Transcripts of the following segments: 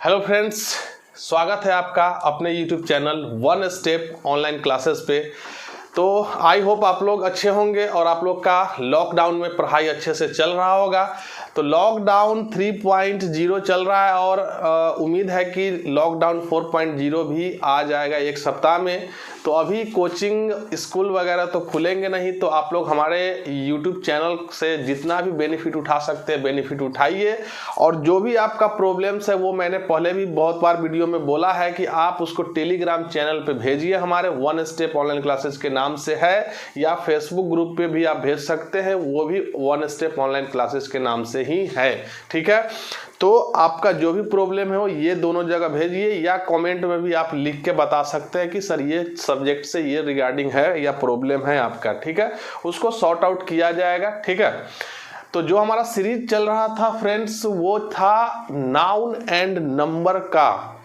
Hello friends, स्वागत है आपका अपने YouTube channel one step online classes पे। तो आई होप आप लोग अच्छे होंगे और आप लोग का लॉकडाउन में पढ़ाई अच्छे से चल रहा होगा। तो लॉकडाउन 3.0 चल रहा है और उम्मीद है कि लॉकडाउन 4.0 भी आ जाएगा एक सप्ताह में। तो अभी कोचिंग स्कूल वगैरह तो खुलेंगे नहीं, तो आप लोग हमारे यूट्यूब चैनल से जितना भी बेनिफिट उठा सकते हैं बेनिफिट उठाइए। और जो भी आपका प्रॉब्लम्स है वो मैंने पहले भी बहुत बार वीडियो में बोला है कि आप उसको टेलीग्राम चैनल पे भेजिए, हमारे वन स्टेप ऑनलाइन क्लासेस के नाम से है, या फेसबुक ग्रुप पे भी आप भेज सकते हैं, वो भी वन स्टेप ऑनलाइन क्लासेस के नाम से ही है। ठीक है, तो आपका जो भी प्रॉब्लम है वो ये दोनों जगह भेजिए, या कमेंट में भी आप लिख के बता सकते हैं कि सर ये सब्जेक्ट से ये रिगार्डिंग है या प्रॉब्लम है आपका। ठीक है, उसको सॉर्ट आउट किया जाएगा। ठीक है, तो जो हमारा सीरीज चल रहा था फ्रेंड्स वो था नाउन एंड नंबर का।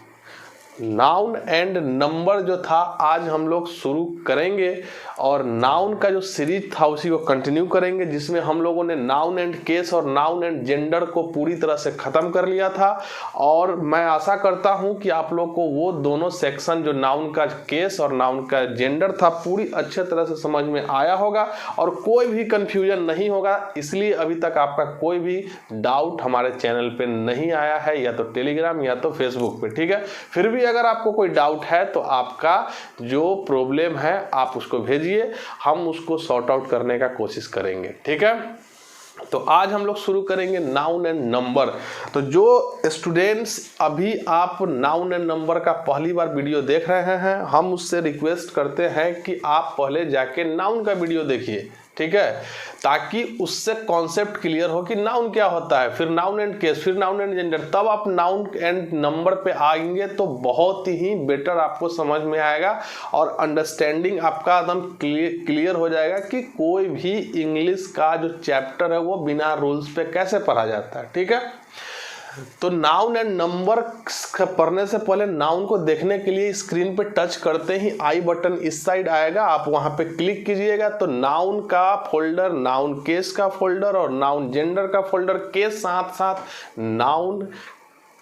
नाउन एंड नंबर जो था आज हम लोग शुरू करेंगे, और नाउन का जो सीरीज था उसी को कंटिन्यू करेंगे, जिसमें हम लोगों ने नाउन एंड केस और नाउन एंड जेंडर को पूरी तरह से ख़त्म कर लिया था। और मैं आशा करता हूं कि आप लोग को वो दोनों सेक्शन जो नाउन का केस और नाउन का जेंडर था पूरी अच्छे तरह से समझ में आया होगा और कोई भी कन्फ्यूजन नहीं होगा। इसलिए अभी तक आपका कोई भी डाउट हमारे चैनल पे नहीं आया है, या तो टेलीग्राम या तो फेसबुक पे। ठीक है, फिर भी अगर आपको कोई डाउट है तो आपका जो प्रॉब्लम है आप उसको भेजिए, हम उसको सॉर्ट आउट करने का कोशिश करेंगे। ठीक है, तो आज हम लोग शुरू करेंगे नाउन एंड नंबर। तो जो स्टूडेंट्स अभी आप नाउन एंड नंबर का पहली बार वीडियो देख रहे हैं, हम उससे रिक्वेस्ट करते हैं कि आप पहले जाके नाउन का वीडियो देखिए। ठीक है, ताकि उससे कॉन्सेप्ट क्लियर हो कि नाउन क्या होता है, फिर नाउन एंड केस, फिर नाउन एंड जेंडर, तब आप नाउन एंड नंबर पे आएंगे तो बहुत ही बेटर आपको समझ में आएगा और अंडरस्टैंडिंग आपका एकदम क्लियर हो जाएगा कि कोई भी इंग्लिश का जो चैप्टर है वो बिना रूल्स पे कैसे पढ़ा जाता है। ठीक है, तो नाउन एंड नंबर पढ़ने से पहले नाउन को देखने के लिए स्क्रीन पे टच करते ही आई बटन इस साइड आएगा, आप वहां पे क्लिक कीजिएगा तो नाउन का फोल्डर, नाउन केस का फोल्डर और नाउन जेंडर का फोल्डर के साथ साथ नाउन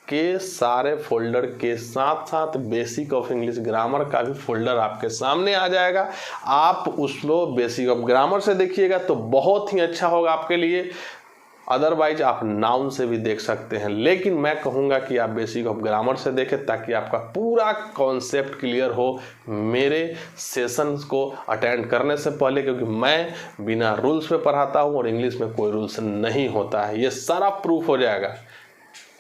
के सारे फोल्डर के साथ साथ बेसिक ऑफ इंग्लिश ग्रामर का भी फोल्डर आपके सामने आ जाएगा। आप उसको बेसिक ऑफ ग्रामर से देखिएगा तो बहुत ही अच्छा होगा आपके लिए, अदरवाइज आप नाउन से भी देख सकते हैं, लेकिन मैं कहूँगा कि आप बेसिक ऑफ ग्रामर से देखें ताकि आपका पूरा कॉन्सेप्ट क्लियर हो मेरे सेशंस को अटेंड करने से पहले, क्योंकि मैं बिना रूल्स पे पढ़ाता हूँ और इंग्लिश में कोई रूल्स नहीं होता है। ये सारा प्रूफ हो जाएगा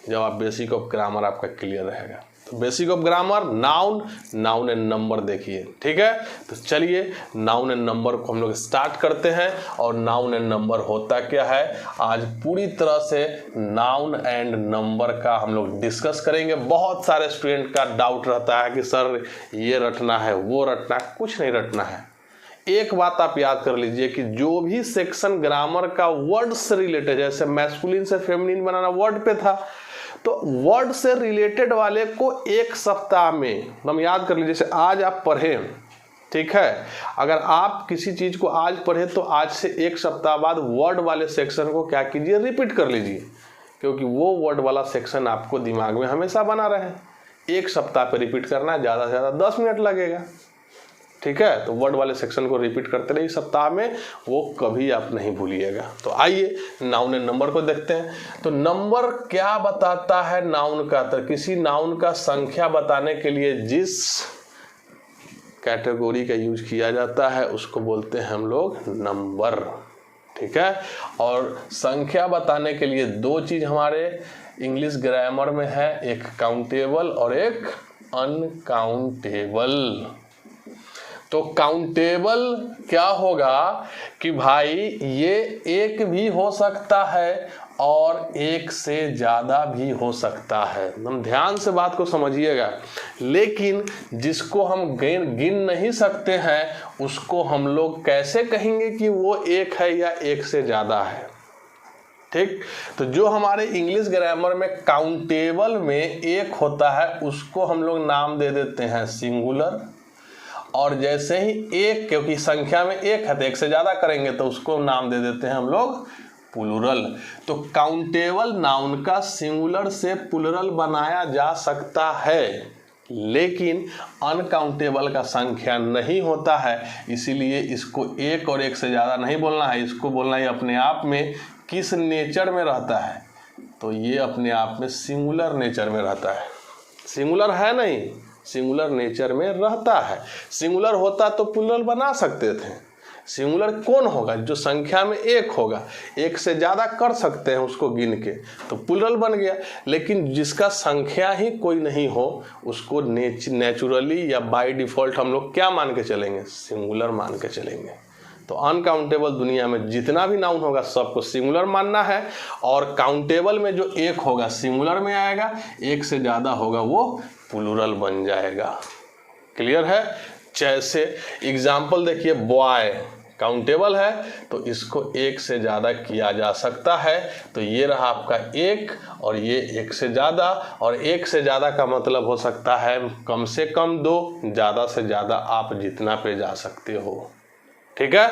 जब आप बेसिक ऑफ ग्रामर आपका क्लियर रहेगा। तो basic of grammar, noun, noun and number देखिए। ठीक है, तो चलिए नाउन एंड नंबर को हम लोग स्टार्ट करते हैं। और नाउन एंड नंबर होता क्या है, आज पूरी तरह से नाउन एंड नंबर का हम लोग डिस्कस करेंगे। बहुत सारे स्टूडेंट का डाउट रहता है कि सर ये रटना है वो रटना है, कुछ नहीं रटना है। एक बात आप याद कर लीजिए कि जो भी सेक्शन ग्रामर का वर्ड से रिलेटेड, जैसे मैस्कुलिन से फेमिनिन बनाना वर्ड पे था, तो वर्ड से रिलेटेड वाले को एक सप्ताह में हम याद कर लीजिए। जैसे आज आप पढ़ें, ठीक है, अगर आप किसी चीज को आज पढ़े तो आज से एक सप्ताह बाद वर्ड वाले सेक्शन को क्या कीजिए, रिपीट कर लीजिए, क्योंकि वो वर्ड वाला सेक्शन आपको दिमाग में हमेशा बना रहे। एक सप्ताह पे रिपीट करना है, ज़्यादा से ज़्यादा 10 मिनट लगेगा। ठीक है, तो वर्ड वाले सेक्शन को रिपीट करते रहिए सप्ताह में, वो कभी आप नहीं भूलिएगा। तो आइए नाउन एंड नंबर को देखते हैं। तो नंबर क्या बताता है नाउन का, तो किसी नाउन का संख्या बताने के लिए जिस कैटेगरी का यूज किया जाता है उसको बोलते हैं हम लोग नंबर। ठीक है, और संख्या बताने के लिए दो चीज हमारे इंग्लिश ग्रामर में है, एक काउंटेबल और एक अनकाउंटेबल। तो काउंटेबल क्या होगा कि भाई ये एक भी हो सकता है और एक से ज़्यादा भी हो सकता है। हम ध्यान से बात को समझिएगा, लेकिन जिसको हम गिन नहीं सकते हैं उसको हम लोग कैसे कहेंगे कि वो एक है या एक से ज़्यादा है। ठीक, तो जो हमारे इंग्लिश ग्रामर में काउंटेबल में एक होता है उसको हम लोग नाम दे देते हैं सिंगुलर, और जैसे ही एक, क्योंकि संख्या में एक है तो एक से ज़्यादा करेंगे तो उसको नाम दे देते हैं हम लोग प्लूरल। तो काउंटेबल नाउन का सिंगुलर से प्लूरल बनाया जा सकता है, लेकिन अनकाउंटेबल का संख्या नहीं होता है, इसीलिए इसको एक और एक से ज़्यादा नहीं बोलना है, इसको बोलना है अपने आप में किस नेचर में रहता है, तो ये अपने आप में सिंगुलर नेचर में रहता है। सिंगुलर है नहीं, सिंगुलर नेचर में रहता है। सिंगुलर होता तो प्लूरल बना सकते थे। सिंगुलर कौन होगा? जो संख्या में एक होगा, एक से ज़्यादा कर सकते हैं उसको गिन के, तो प्लूरल बन गया। लेकिन जिसका संख्या ही कोई नहीं हो उसको नेचुरली या बाय डिफ़ॉल्ट हम लोग क्या मान के चलेंगे? सिंगुलर मान के चलेंगे। तो अनकाउंटेबल दुनिया में जितना भी नाउन होगा सबको सिंगुलर मानना है, और काउंटेबल में जो एक होगा सिंगुलर में आएगा, एक से ज़्यादा होगा वो प्लूरल बन जाएगा। क्लियर है? जैसे एग्जाम्पल देखिए, बॉय काउंटेबल है तो इसको एक से ज़्यादा किया जा सकता है, तो ये रहा आपका एक, और ये एक से ज़्यादा, और एक से ज़्यादा का मतलब हो सकता है कम से कम 2, ज़्यादा से ज़्यादा आप जितना पे जा सकते हो। ठीक है,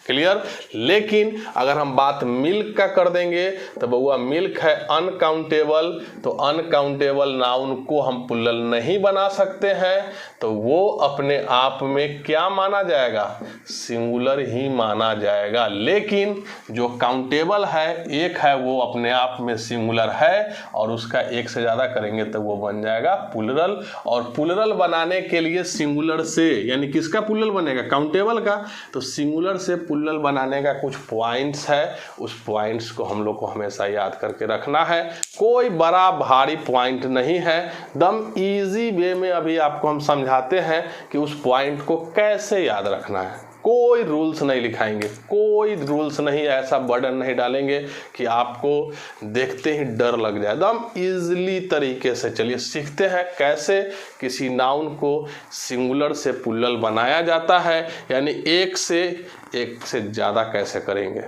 क्लियर। लेकिन अगर हम बात मिल्क का कर देंगे तो बउआ मिल्क है अनकाउंटेबल, तो अनकाउंटेबल नाउन को हम प्लूरल नहीं बना सकते हैं, तो वो अपने आप में क्या माना जाएगा? सिंगुलर ही माना जाएगा। लेकिन जो काउंटेबल है एक है, वो अपने आप में सिंगुलर है, और उसका एक से ज़्यादा करेंगे तो वो बन जाएगा प्लूरल। और प्लूरल बनाने के लिए सिंगुलर से, यानी किसका प्लूरल बनेगा? काउंटेबल का। तो सिंगुलर से प्लूरल बनाने का कुछ पॉइंट्स है, उस पॉइंट्स को हम लोग को हमेशा याद करके रखना है। कोई बड़ा भारी पॉइंट नहीं है, दम इजी वे में अभी आपको हम समझाते हैं कि उस पॉइंट को कैसे याद रखना है। कोई रूल्स नहीं लिखाएंगे, कोई रूल्स नहीं, ऐसा बर्डन नहीं डालेंगे कि आपको देखते ही डर लग जाए। एकदम इजीली तरीके से चलिए सीखते हैं कैसे किसी नाउन को सिंगुलर से प्लूरल बनाया जाता है, यानी एक से ज़्यादा कैसे करेंगे।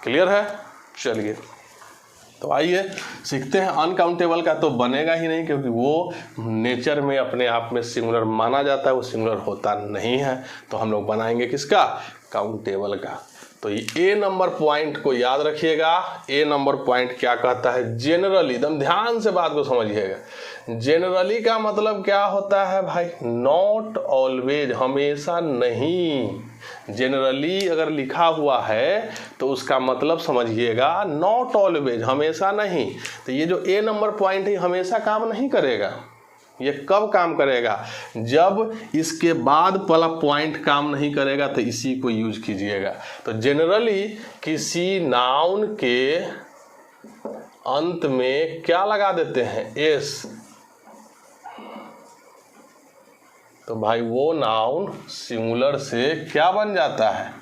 क्लियर है? चलिए तो आइए सीखते हैं। अनकाउंटेबल का तो बनेगा ही नहीं, क्योंकि वो नेचर में अपने आप में सिंगुलर माना जाता है, वो सिंगुलर होता नहीं है। तो हम लोग बनाएंगे किसका? काउंटेबल का। तो ये ए नंबर पॉइंट को याद रखिएगा। ए नंबर पॉइंट क्या कहता है? जेनरली, एकदम ध्यान से बात को समझिएगा। जेनरली का मतलब क्या होता है भाई? नॉट ऑलवेज, हमेशा नहीं। जेनरली अगर लिखा हुआ है तो उसका मतलब समझिएगा नॉट ऑलवेज, हमेशा नहीं। तो ये जो ए नंबर पॉइंट है हमेशा काम नहीं करेगा। ये कब काम करेगा? जब इसके बाद वाला पॉइंट काम नहीं करेगा, तो इसी को यूज कीजिएगा। तो जनरली किसी नाउन के अंत में क्या लगा देते हैं? एस। तो भाई वो नाउन सिंगुलर से क्या बन जाता है?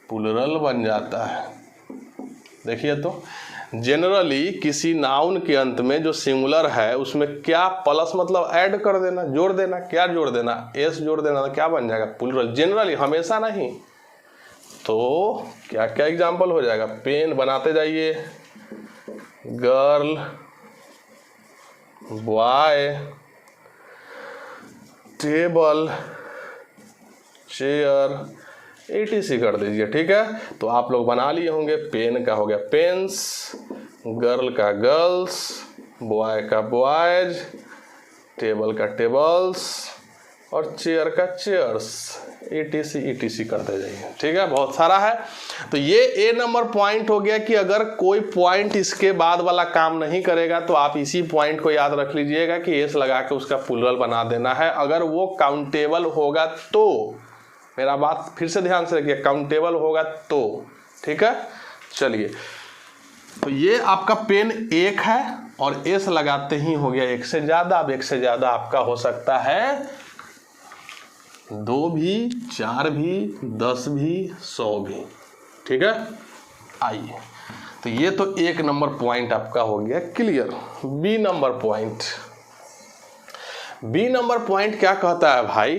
प्लूरल बन जाता है। देखिए तो जनरली किसी नाउन के अंत में जो सिंगुलर है उसमें क्या प्लस मतलब ऐड कर देना, जोड़ देना। क्या जोड़ देना? एस जोड़ देना, तो क्या बन जाएगा? प्लूरल। जनरली, हमेशा नहीं। तो क्या क्या एग्जाम्पल हो जाएगा? पेन बनाते जाइए, girl, boy, table, chair, etc कर दीजिए। ठीक है, तो आप लोग बना लिए होंगे। पेन का हो गया पेन्स, गर्ल का गर्ल्स, बॉय का बॉयज, टेबल का टेबल्स, और चेयर का चेयर्स, etc करते जाइए। ठीक है, बहुत सारा है। तो ये ए नंबर पॉइंट हो गया कि अगर कोई पॉइंट इसके बाद वाला काम नहीं करेगा तो आप इसी पॉइंट को याद रख लीजिएगा कि एस लगा के उसका प्लूरल बना देना है। अगर वो काउंटेबल होगा तो, मेरा बात फिर से ध्यान से रखिए, काउंटेबल होगा तो। ठीक है, चलिए तो ये आपका पेन एक है और एस लगाते ही हो गया एक से ज्यादा। अब एक से ज्यादा आपका हो सकता है 2 भी, 4 भी, 10 भी, 100 भी। ठीक है, आइए तो ये तो एक नंबर पॉइंट आपका हो गया clear. B number point, B number point क्या कहता है भाई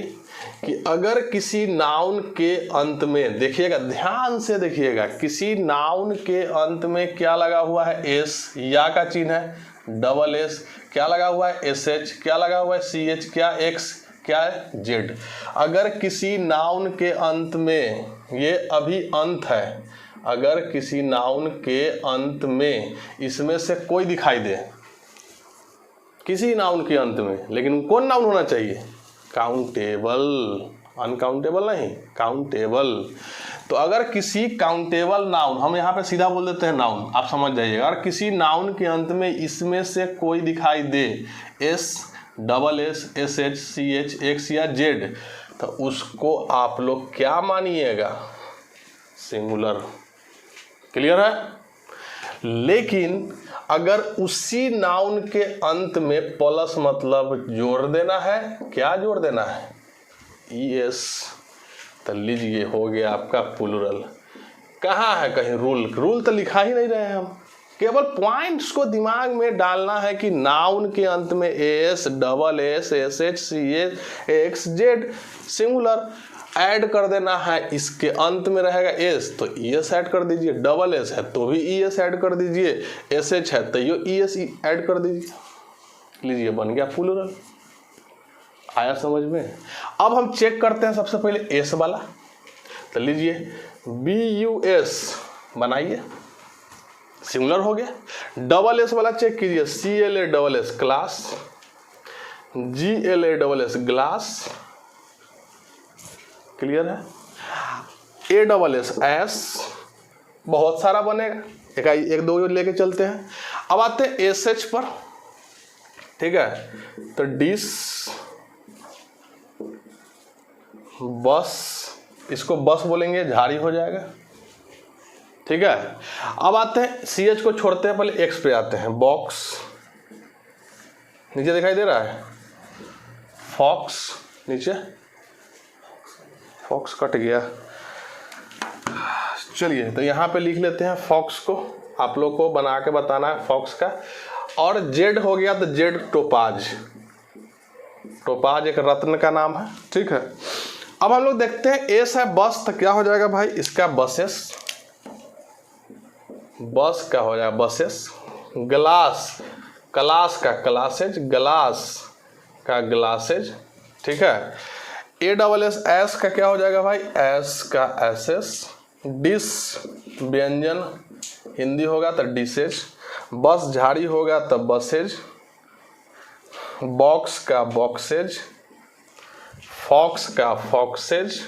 कि अगर किसी नाउन के अंत में, देखिएगा ध्यान से देखिएगा, किसी नाउन के अंत में क्या लगा हुआ है? एस, या का चिन्ह है, डबल एस, क्या लगा हुआ है? एस एच, क्या लगा हुआ है? सी एच, क्या एक्स, क्या है? जेड। अगर किसी नाउन के अंत में, ये अभी अंत है, अगर किसी नाउन के अंत में इसमें से कोई दिखाई दे, किसी नाउन के अंत में, लेकिन कौन नाउन होना चाहिए? काउंटेबल, अनकाउंटेबल नहीं, काउंटेबल। तो अगर किसी काउंटेबल नाउन, हम यहाँ पे सीधा बोल देते हैं नाउन, आप समझ जाइएगा, अगर किसी नाउन के अंत में इसमें से कोई दिखाई दे, S, double S, S H, C H, X या जेड, तो उसको आप लोग क्या मानिएगा? सिंगुलर। क्लियर है? लेकिन अगर उसी नाउन के अंत में प्लस मतलब जोड़ देना है, क्या जोड़ देना है? ईएस, तो लीजिए हो गया आपका प्लूरल। कहाँ है कहीं रूल? रूल तो लिखा ही नहीं रहे हैं हम, केवल पॉइंट्स को दिमाग में डालना है कि नाउन के अंत में S, double S, S H, C H, X, Z, singular add कर देना है। इसके अंत में रहेगा एस तो ईएस ऐड कर दीजिए, डबल एस है तो भी ईएस ऐड कर दीजिए, एस एच है तो ये ईएस ऐड कर दीजिए, लीजिए बन गया प्लूरल। आया समझ में? अब हम चेक करते हैं सबसे पहले एस वाला, तो लीजिए BUS बनाइए, सिंगुलर हो गया। डबल एस वाला चेक कीजिए, CLA double S class, GLA double S glass, clear है। A डबल एस एस, बहुत सारा बनेगा, एक दो लेके चलते हैं। अब आते हैं SH पर, ठीक है, तो डिस, बस, इसको बस बोलेंगे, झाड़ी हो जाएगा, ठीक है। अब आते हैं CH को छोड़ते हैं, पहले X पे आते हैं, बॉक्स, नीचे दिखाई दे रहा है, फॉक्स, नीचे फॉक्स कट गया, चलिए तो यहाँ पे लिख लेते हैं फॉक्स को, आप लोग को बना के बताना है फॉक्स का। और जेड हो गया तो जेड टोपाज, टोपाज एक रत्न का नाम है, ठीक है। अब हम लोग देखते हैं एस है बस, तो क्या हो जाएगा भाई इसका? बसेस, बस का हो जाएगा बसेस। ग्लास, क्लास का क्लासेज, ग्लास का ग्लासेज, ठीक है। ए डबल एस एस का क्या हो जाएगा भाई? एस का एसेस। डिश व्यंजन हिंदी होगा तो डिशेज, बस झाड़ी होगा तो बसेज, बॉक्स का बॉक्सेज, फॉक्स का फॉक्सेज,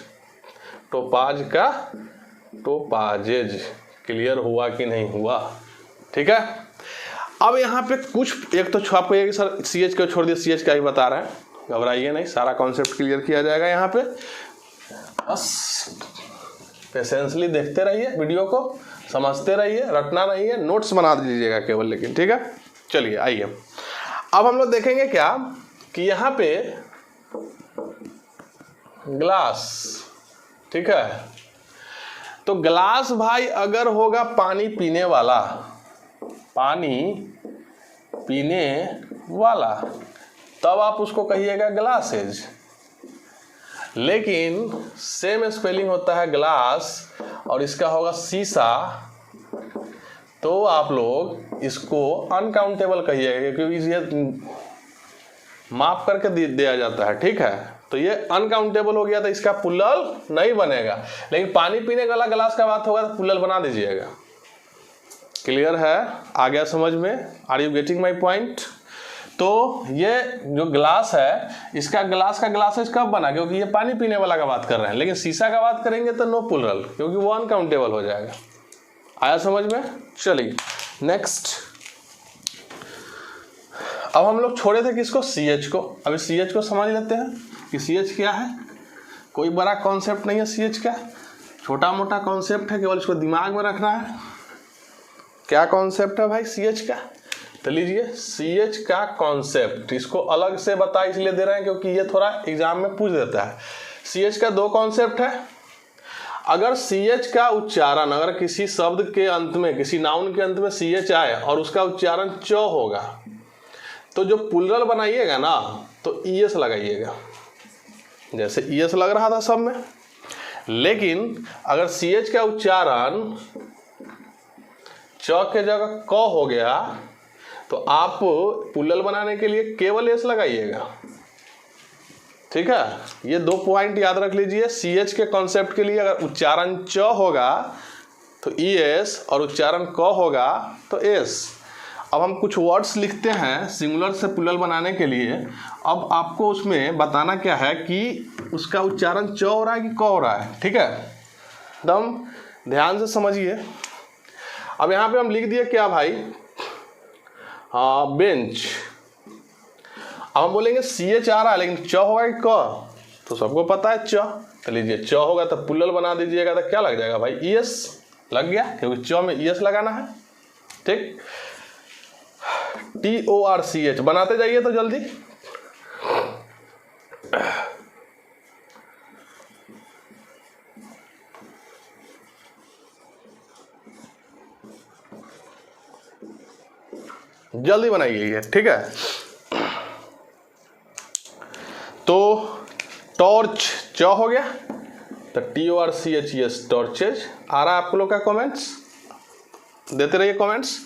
टोपाज का टोपाजेज। क्लियर हुआ कि नहीं हुआ? ठीक है। अब यहाँ पे कुछ एक तो आपको ये सर CH को छोड़ दिए, CH का ही बता रहे हैं, घबराइए नहीं, सारा कॉन्सेप्ट क्लियर किया जाएगा यहाँ पे। बस पेशेंसली देखते रहिए, वीडियो को समझते रहिए, रटना नहीं है, नोट्स बना दीजिएगा केवल, लेकिन ठीक है। चलिए आइए अब हम लोग देखेंगे क्या कि यहाँ पे ग्लास, ठीक है, तो ग्लास भाई अगर होगा पानी पीने वाला, पानी पीने वाला, तब आप उसको कहिएगा ग्लासेज। लेकिन सेम स्पेलिंग होता है ग्लास और इसका होगा शीशा, तो आप लोग इसको अनकाउंटेबल कहिएगा, क्योंकि ये माफ करके दिया जाता है, ठीक है। तो ये अनकाउंटेबल हो गया, तो इसका पुल्लल नहीं बनेगा। लेकिन पानी पीने वाला ग्लास का बात होगा तो पुल्लल बना दीजिएगा। क्लियर है? आ गया समझ में? Are you getting my point? तो ये जो ग्लास है, इसका ग्लास का ग्लासेज कब बना? क्योंकि ये पानी पीने वाला का बात कर रहे हैं। लेकिन शीशा का बात करेंगे तो नो पुल्लल, क्योंकि वो अनकाउंटेबल हो जाएगा। आया समझ में? चलिए नेक्स्ट। अब हम लोग छोड़े थे किसको? CH को। अभी CH को समझ लेते हैं कि CH क्या है। कोई बड़ा कॉन्सेप्ट नहीं है CH का, छोटा मोटा कॉन्सेप्ट है, केवल इसको दिमाग में रखना है। क्या कॉन्सेप्ट है भाई CH का? तो लीजिए CH का कॉन्सेप्ट, इसको अलग से बता इसलिए दे रहे हैं क्योंकि ये थोड़ा एग्जाम में पूछ देता है। CH का दो कॉन्सेप्ट है। अगर CH का उच्चारण, अगर किसी शब्द के अंत में, किसी नाउन के अंत में CH आए और उसका उच्चारण च होगा, तो जो पुल्लल बनाइएगा ना तो ES लगाइएगा, जैसे ES लग रहा था सब में। लेकिन अगर CH का उच्चारण च के जगह क हो गया तो आप पुल्लल बनाने के लिए केवल एस लगाइएगा, ठीक है। ये दो पॉइंट याद रख लीजिए। CH के कॉन्सेप्ट के लिए अगर उच्चारण च होगा तो ES और उच्चारण क होगा तो S। अब हम कुछ वर्ड्स लिखते हैं सिंगुलर से प्लूरल बनाने के लिए। अब आपको उसमें बताना क्या है कि उसका उच्चारण च हो रहा है कि क हो रहा है, ठीक है। एकदम ध्यान से समझिए। अब यहाँ पे हम लिख दिए क्या भाई, बेंच। अब हम बोलेंगे CH आ रहा है लेकिन च होगा कि क, तो सबको पता है च, तो लीजिए च होगा तो प्लूरल बना दीजिएगा तो क्या लग जाएगा भाई, ES लग गया, क्योंकि च में ES लगाना है, ठीक। TORCH बनाते जाइए तो जल्दी। जल्दी बनाइए ये, ठीक है। तो टॉर्च च हो गया, तो TORCHES टॉर्चेज आ रहा है आपको लोग का कमेंट्स, देते रहिए कमेंट्स।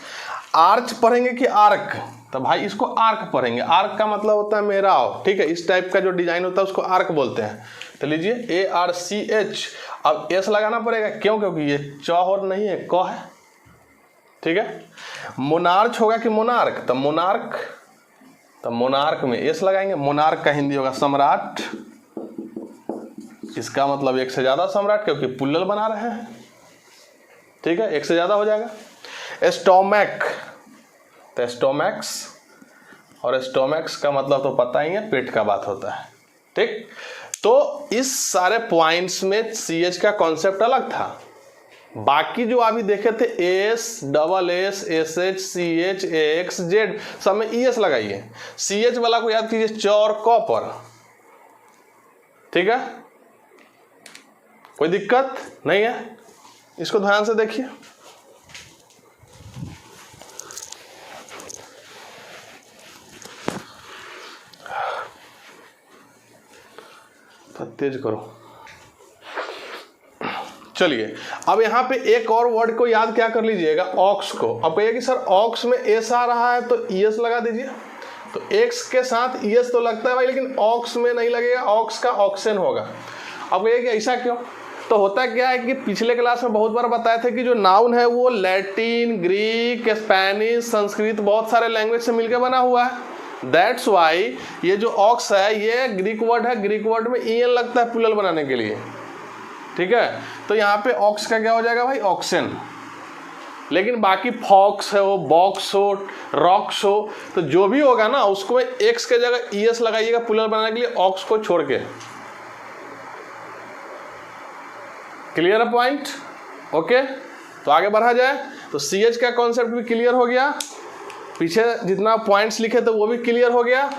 आर्च पढ़ेंगे कि आर्क, तो भाई इसको आर्क पढ़ेंगे। आर्क का मतलब होता है मेहराब, ठीक है। इस टाइप का जो डिजाइन होता है उसको आर्क बोलते हैं। तो लीजिए ARCH। अब S लगाना पड़ेगा, क्यों, क्योंकि ये च और नहीं है, क है, ठीक है। मोनार्च होगा कि मोनार्क, तो मोनार्क, तो मोनार्क में S लगाएंगे। मोनार्क का हिंदी होगा सम्राट, इसका मतलब एक से ज्यादा सम्राट, क्योंकि प्लूरल बना रहे हैं, ठीक है, एक से ज्यादा हो जाएगा। स्टोमैक, तो स्टोमैक्स, और स्टोमैक्स का मतलब तो पता ही है, पेट का बात होता है, ठीक। तो इस सारे पॉइंट्स में CH का कॉन्सेप्ट अलग था। बाकी जो अभी देखे थे S, SS, SH, CH, AX, Z, सब में ES लगाइए। CH वाला को याद कीजिए च और क पर, ठीक है, कोई दिक्कत नहीं है। इसको ध्यान से देखिए। तेज करो। चलिए अब यहाँ पे एक और वर्ड को याद क्या कर लीजिएगा, ऑक्स को। अब कहिए कि सर ऑक्स में एस आ रहा है तो ES लगा दीजिए। तो एक्स के साथ ES तो लगता है भाई, लेकिन ऑक्स में नहीं लगेगा, ऑक्स का ऑक्सेन होगा। अब कहिए कि ऐसा क्यों, तो होता क्या है कि पिछले क्लास में बहुत बार बताए थे कि जो नाउन है वो लैटिन, ग्रीक, स्पेनिश, संस्कृत, बहुत सारे लैंग्वेज से मिलकर बना हुआ है। दैट्स वाई ये जो ऑक्स है ये ग्रीक वर्ड है, ग्रीक वर्ड में EN लगता है प्लूरल बनाने के लिए, ठीक है। तो यहाँ पे ऑक्स का क्या हो जाएगा भाई, ऑक्सेन। लेकिन बाकी फॉक्स हो, बॉक्स हो, रॉक्स हो, तो जो भी होगा ना उसको एक्स के जगह ES लगाइएगा प्लूरल बनाने के लिए, ऑक्स को छोड़ के। क्लियर है पॉइंट, ओके। तो आगे बढ़ा जाए। तो CH का कॉन्सेप्ट भी क्लियर हो गया, पीछे जितना पॉइंट्स लिखे थे वो भी क्लियर हो गया,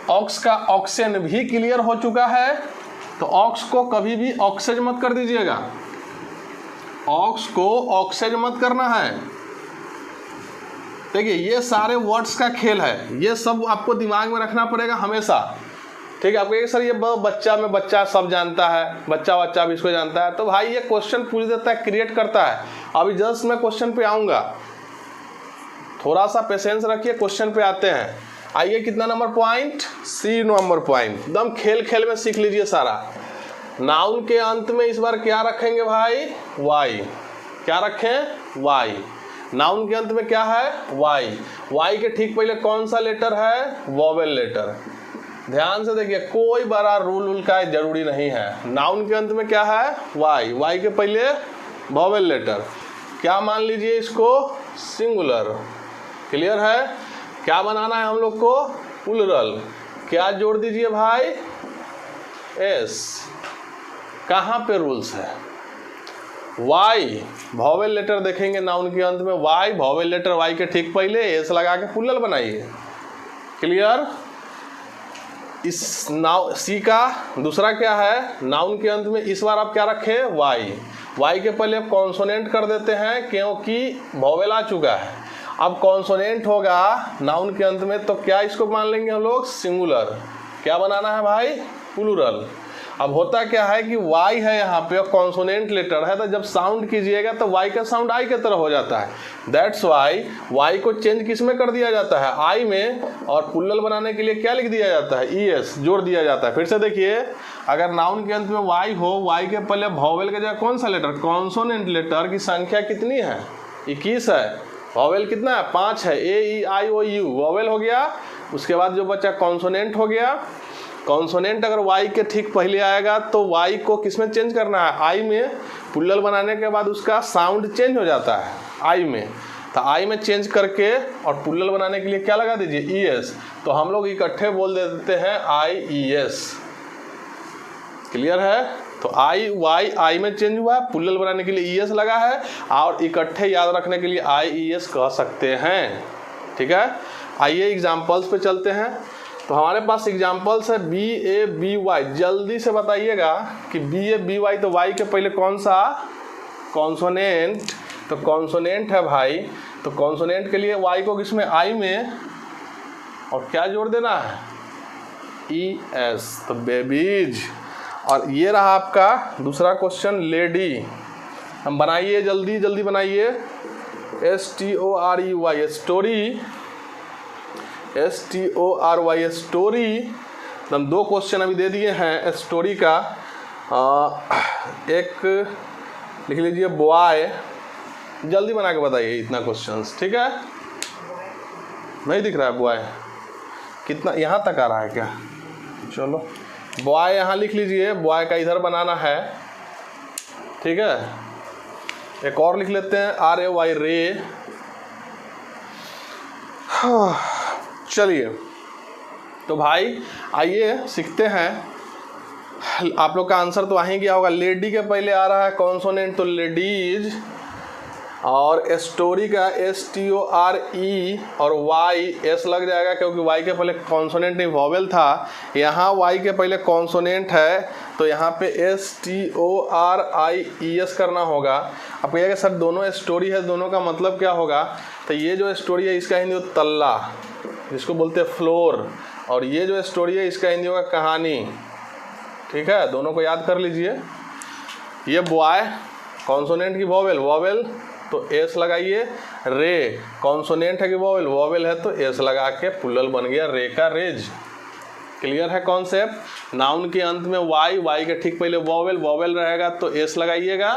ऑक्स का ऑक्सेन भी क्लियर हो चुका है। तो ऑक्स को कभी भी ऑक्सेज मत कर दीजिएगा, ऑक्स को ऑक्सेज मत करना है। देखिए ये सारे वर्ड्स का खेल है, ये सब आपको दिमाग में रखना पड़ेगा हमेशा, ठीक है। आप कहिए सर ये बच्चा में बच्चा सब जानता है, बच्चा भी इसको जानता है, तो भाई ये क्वेश्चन पूछ देता है, क्रिएट करता है। अभी जस्ट मैं क्वेश्चन पे आऊँगा, थोड़ा सा पेशेंस रखिए, क्वेश्चन पे आते हैं। आइए कितना number point, C number point. एकदम खेल खेल में सीख लीजिए सारा। नाउन के अंत में इस बार क्या रखेंगे भाई, Y। क्या रखें, Y। नाउन के अंत में क्या है, Y। Y के ठीक पहले कौन सा लेटर है, वोवेल लेटर। ध्यान से देखिए, कोई बड़ा रूल का जरूरी नहीं है। नाउन के अंत में क्या है, Y। Y के पहले वोवेल लेटर। क्या मान लीजिए इसको, सिंगुलर। क्लियर है। क्या बनाना है हम लोग को, प्लूरल। क्या जोड़ दीजिए भाई, S। कहाँ पे रूल्स है, Y। वोवेल लेटर देखेंगे नाउन के अंत में Y, वोवेल लेटर Y के ठीक पहले S लगा के प्लूरल बनाइए। क्लियर। इस नाउ C का दूसरा क्या है, नाउन के अंत में इस बार आप क्या रखें, Y। Y के पहले आप कॉन्सोनेंट कर देते हैं क्योंकि वोवेल आ चुका है। अब कॉन्सोनेंट होगा नाउन के अंत में तो क्या इसको मान लेंगे हम लोग, सिंगुलर। क्या बनाना है भाई, प्लूरल। अब होता क्या है कि y है यहाँ पे और कॉन्सोनेंट लेटर है, तो जब साउंड कीजिएगा तो y का साउंड I के तरह हो जाता है। दैट्स वाई y को चेंज किस में कर दिया जाता है, I में, और पुल्लल बनाने के लिए क्या लिख दिया जाता है, es जोड़ दिया जाता है। फिर से देखिए, अगर नाउन के अंत में y हो, y के पहले वॉवेल के जगह कौन सा लेटर, कॉन्सोनेंट लेटर की संख्या कितनी है, 21 है। वॉवेल कितना है, 5 है, ए ई आई ओ यू वॉवेल हो गया। उसके बाद जो बचा कॉन्सोनेंट हो गया। कॉन्सोनेंट अगर y के ठीक पहले आएगा तो y को किस में चेंज करना है, I में। पुल्लल बनाने के बाद उसका साउंड चेंज हो जाता है I में, तो I में चेंज करके और पुल्लल बनाने के लिए क्या लगा दीजिए, es। तो हम लोग इकट्ठे बोल देते हैं IES। क्लियर है। तो I में चेंज हुआ, पुल्लल बनाने के लिए ES लगा है, और इकट्ठे याद रखने के लिए IES कह सकते हैं। ठीक है, आइए एग्जाम्पल्स पे चलते हैं। तो हमारे पास एग्जाम्पल्स है BABY। जल्दी से बताइएगा कि BABY, तो Y के पहले कौन सा, कॉन्सोनेंट। तो कॉन्सोनेंट है भाई, तो कॉन्सोनेंट के लिए Y को किसमें, I में, और क्या जोड़ देना है, ES, तो बेबीज। और ये रहा आपका दूसरा क्वेश्चन, लेडी। हम बनाइए, जल्दी जल्दी बनाइए, STORY, स्टोरी, STORY स्टोरी। हम 2 क्वेश्चन अभी दे दिए हैं स्टोरी का। एक लिख लीजिए बॉय, जल्दी बना के बताइए इतना क्वेश्चंस। ठीक है, नहीं दिख रहा है बॉय, कितना यहाँ तक आ रहा है क्या, चलो बॉय यहाँ लिख लीजिए, बॉय का इधर बनाना है। ठीक है, एक और लिख लेते हैं RAY, रे। चलिए, तो भाई आइए सीखते हैं। आप लोग का आंसर तो आ ही गया होगा। लेडी के पहले आ रहा है कॉन्सोनेंट, तो लेडीज, और स्टोरी का STORE और Y S लग जाएगा, क्योंकि Y के पहले कॉन्सोनेंट नहीं वॉवेल था। यहाँ Y के पहले कॉन्सोनेंट है, तो यहाँ पे STORIES करना होगा। अब कहिएगा सर दोनों स्टोरी है, दोनों का मतलब क्या होगा, तो ये जो स्टोरी है इसका हिंदी होगा तल्ला, जिसको बोलते हैं फ्लोर, और ये जो स्टोरी है इसका हिंदी होगा कहानी। ठीक है, दोनों को याद कर लीजिए। ये बॉय कॉन्सोनेंट की वॉवेल तो एस लगाइए, रे कॉन्सोनेंट है कि वॉवेल है तो एस लगा के पुल्लल बन गया रे का रेज। क्लियर है कॉन्सेप्ट। नाउन के अंत में वाई के ठीक पहले वॉवेल रहेगा तो एस लगाइएगा,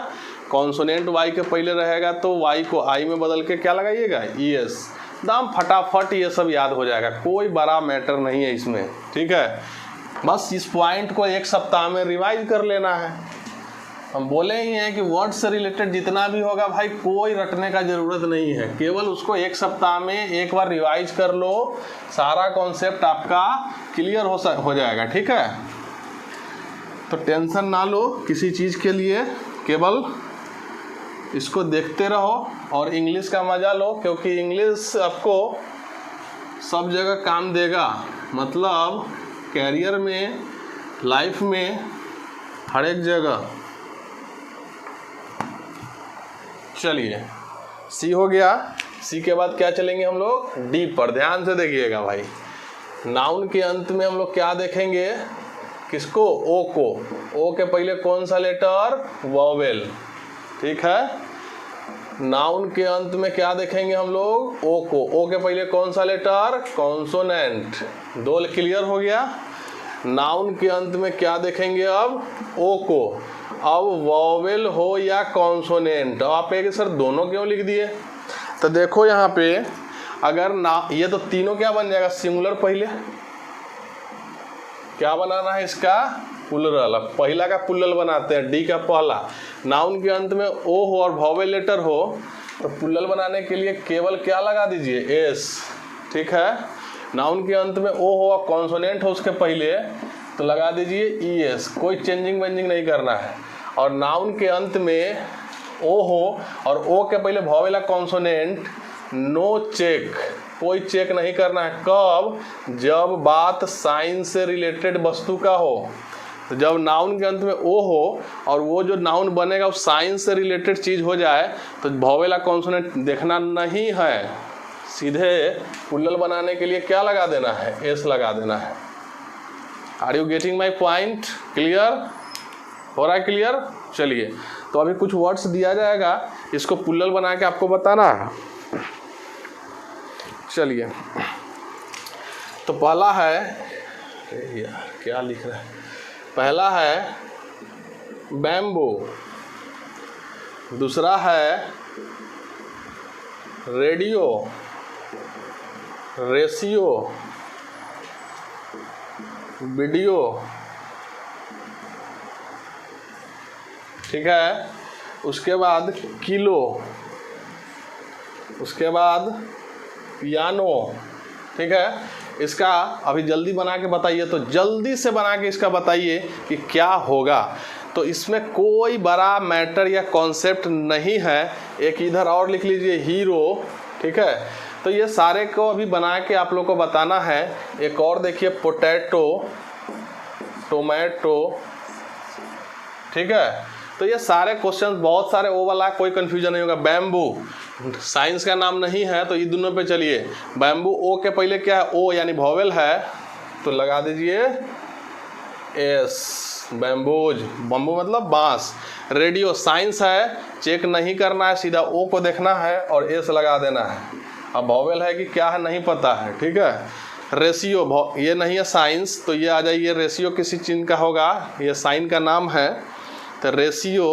कॉन्सोनेंट वाई के पहले रहेगा तो वाई को आई में बदल के क्या लगाइएगा, ES। एकदम फटाफट ये सब याद हो जाएगा, कोई बड़ा मैटर नहीं है इसमें। ठीक है, बस इस पॉइंट को 1 सप्ताह में रिवाइज कर लेना है। हम बोले ही हैं कि वर्ड से रिलेटेड जितना भी होगा भाई कोई रटने का ज़रूरत नहीं है, केवल उसको 1 सप्ताह में एक बार रिवाइज कर लो, सारा कॉन्सेप्ट आपका क्लियर हो जाएगा। ठीक है, तो टेंशन ना लो किसी चीज़ के लिए, केवल इसको देखते रहो और इंग्लिश का मज़ा लो, क्योंकि इंग्लिश आपको सब जगह काम देगा। मतलब कैरियर में, लाइफ में, हर एक जगह। चलिए, सी हो गया। सी के बाद क्या चलेंगे हम लोग, डी पर। ध्यान से देखिएगा भाई, नाउन के अंत में हम लोग क्या देखेंगे, किसको, ओ को। ओ के पहले कौन सा लेटर, वॉवेल। ठीक है, नाउन के अंत में क्या देखेंगे हम लोग, ओ को। ओ के पहले कौन सा लेटर, कॉन्सोनेंट। 2 क्लियर हो गया। नाउन के अंत में क्या देखेंगे अब, ओ को। अब वॉवेल हो या कॉन्सोनेंट, आप एक सर दोनों क्यों लिख दिए, तो देखो यहाँ पे अगर ना, ये तो तीनों क्या बन जाएगा, सिंगुलर। पहले क्या बनाना है इसका, पुल्लल। पहला का पुल्लल बनाते हैं, डी का पहला। नाउन के अंत में ओ हो और वॉवेल लेटर हो तो पुल्लल बनाने के लिए केवल क्या लगा दीजिए, एस। ठीक है, नाउन के अंत में ओ हो और कॉन्सोनेंट हो उसके पहले तो लगा दीजिए ES, कोई चेंजिंग वेंजिंग नहीं करना है। और नाउन के अंत में ओ हो और ओ के पहले वॉवेल कॉन्सोनेंट, नो चेक, कोई चेक नहीं करना है। कब, जब बात साइंस से रिलेटेड वस्तु का हो। तो जब नाउन के अंत में ओ हो और वो जो नाउन बनेगा वो साइंस से रिलेटेड चीज़ हो जाए तो वॉवेल कॉन्सोनेंट देखना नहीं है, सीधे पुल्लल बनाने के लिए क्या लगा देना है, एस लगा देना है। Are you getting my point? Clear हो रहा है? क्लियर। चलिए, तो अभी कुछ वर्ड्स दिया जाएगा, इसको पुल्लल बना के आपको बताना है। चलिए, तो पहला है, यार क्या लिख रहा है, पहला है बैम्बू, दूसरा है रेडियो, रेशियो, वीडियो, ठीक है, उसके बाद किलो, उसके बाद पियानो, ठीक है। इसका अभी जल्दी बना के बताइए, तो जल्दी से बना के इसका बताइए कि क्या होगा। तो इसमें कोई बड़ा मैटर या कॉन्सेप्ट नहीं है। एक इधर और लिख लीजिए हीरो, ठीक है। तो ये सारे को अभी बना के आप लोग को बताना है। एक और देखिए पोटैटो, टोमेटो, ठीक है। तो ये सारे क्वेश्चन बहुत सारे ओ वाला, कोई कंफ्यूजन नहीं होगा। बैम्बू साइंस का नाम नहीं है, तो ये दोनों पे चलिए। बैम्बू ओ के पहले क्या है? ओ यानी वॉवेल है, तो लगा दीजिए एस, बैम्बूज, बम्बू मतलब बांस। रेडियो साइंस है, चेक नहीं करना है, सीधा ओ को देखना है और एस लगा देना है। अब वॉवेल है कि क्या है नहीं पता है, ठीक है। रेशियो ये नहीं है साइंस, तो ये आ जाइए, रेशियो किसी चीज़ का होगा, ये साइन का नाम है। तो रेशियो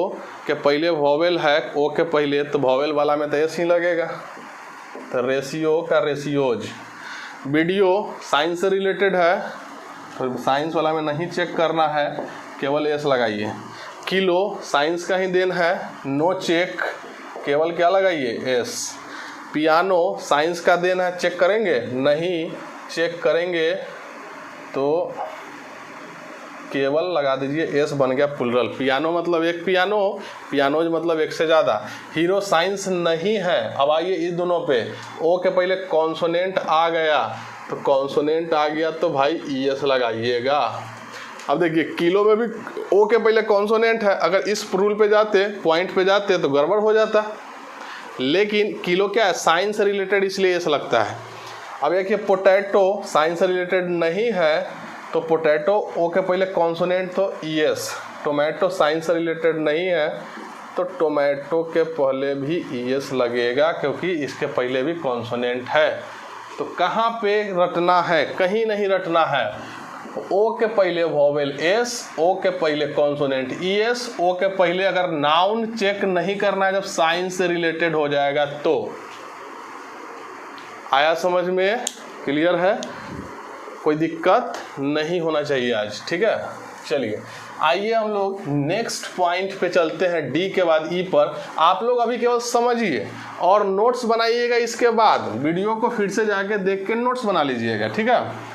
के पहले वॉवेल है, ओ के पहले, तो वॉवेल वाला में तो एस ही लगेगा, तो रेशियो का रेशियोज। वीडियो साइंस से रिलेटेड है, तो साइंस वाला में नहीं चेक करना है, केवल एस लगाइए। किलो साइंस का ही देन है, नो चेक, केवल क्या लगाइए? एस। पियानो साइंस का देन है, चेक करेंगे? नहीं चेक करेंगे, तो केवल लगा दीजिए एस, बन गया प्लुरल। पियानो मतलब एक पियानो, पियानोज मतलब एक से ज़्यादा। हीरो साइंस नहीं है। अब आइए इस दोनों पे, ओ के पहले कॉन्सोनेंट आ गया, तो कॉन्सोनेंट आ गया तो भाई ई एस लगाइएगा। अब देखिए किलो में भी ओ के पहले कॉन्सोनेंट है, अगर इस रूल पे जाते, पॉइंट पे जाते तो गड़बड़ हो जाता, लेकिन किलो क्या है? साइंस से रिलेटेड, इसलिए एस लगता है। अब देखिए पोटैटो साइंस से रिलेटेड नहीं है, तो पोटैटो ओ के पहले कॉन्सोनेंट तो ई एस। टोमेटो साइंस से रिलेटेड नहीं है, तो टोमेटो के पहले भी ई एस लगेगा, क्योंकि इसके पहले भी कॉन्सोनेंट है। तो कहाँ पे रटना है? कहीं नहीं रटना है। ओ के पहले वॉवेल एस, ओ के पहले कॉन्सोनेंट ई एस, ओ के पहले अगर नाउन चेक नहीं करना है जब साइंस से रिलेटेड हो जाएगा तो। आया समझ में? क्लियर है? कोई दिक्कत नहीं होना चाहिए आज, ठीक है। चलिए आइए हम लोग नेक्स्ट पॉइंट पे चलते हैं, डी के बाद ई पर। आप लोग अभी केवल समझिए और नोट्स बनाइएगा, इसके बाद वीडियो को फिर से जाके देख के नोट्स बना लीजिएगा, ठीक है।